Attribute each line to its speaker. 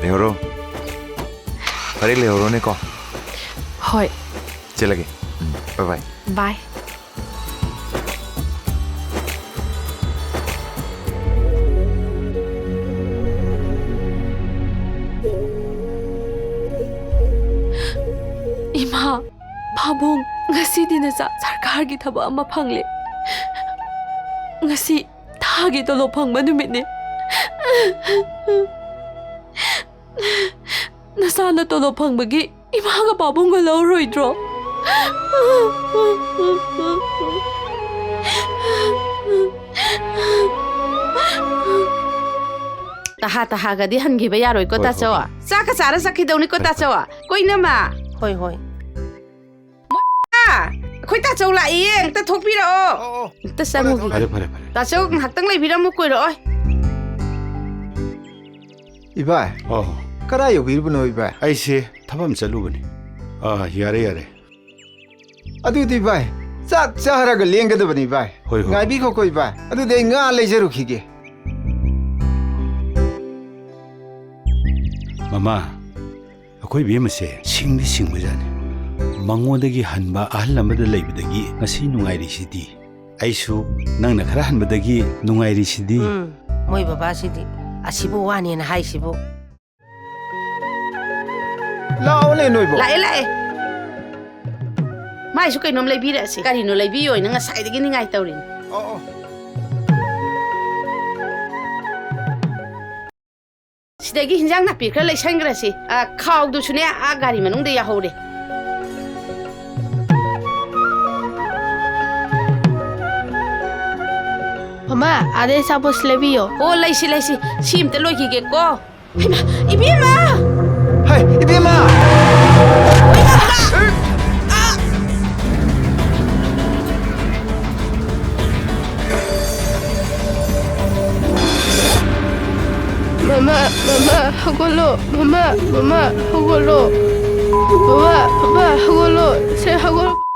Speaker 1: लेहरो फरे लेहरो ने को
Speaker 2: होय
Speaker 1: चलगे बाय बाय
Speaker 2: बाय इमा पाबुंग ngasi din sa sarkar gi thaba ama phangle ngasi thagi to lo phangba numit ne nasana to lo phangbagi ima ga pabung ga lo roidro taha ga di hangi ba yaroi ko ta chawa saka sara sakhi dawni ko ta chawa koina ma
Speaker 3: hoi hoi khoi ta chau lai yeng ta thok pi ro
Speaker 2: ta sangu
Speaker 1: फरे
Speaker 3: ta chau hak tang lai bi ram mu koi ro oi
Speaker 4: इबाय करा यो बिरबनो इबाय
Speaker 5: ऐसे थबम चलुबनी यारे यारे
Speaker 4: अदु दि bye चाक चाहरग लेंगदबनी bye
Speaker 5: होय होय
Speaker 4: गाबी खो कोई बाय अदु दे nga लेजरुखिगे
Speaker 5: ममा अखोई बेमसे सिंगदि सिंगबजाने मंगोदगी हनबा अहल अमद लेबिदगी ngasi nungairisi디 आइसु नंगना खरा हनबदगी nungairisi디
Speaker 3: moi baba sidi asibu wani na hai sibu
Speaker 4: लाओ ले नोइबो
Speaker 3: lai lai mai su kai nom lai bi ra si kari no lai bi oi na sai dagi ni ngai taurin sidagi hinjang na pi khra lai sangra si khau du sune a gari manung de ya hore
Speaker 6: Mama, ada sabos lebih yo.
Speaker 3: oh lai si sim te loi ki ge ko ibi ma
Speaker 4: hi इबेमा
Speaker 6: Mama, hagolo. Mama, hagolo. Papa, hagolo. Saya hagolo.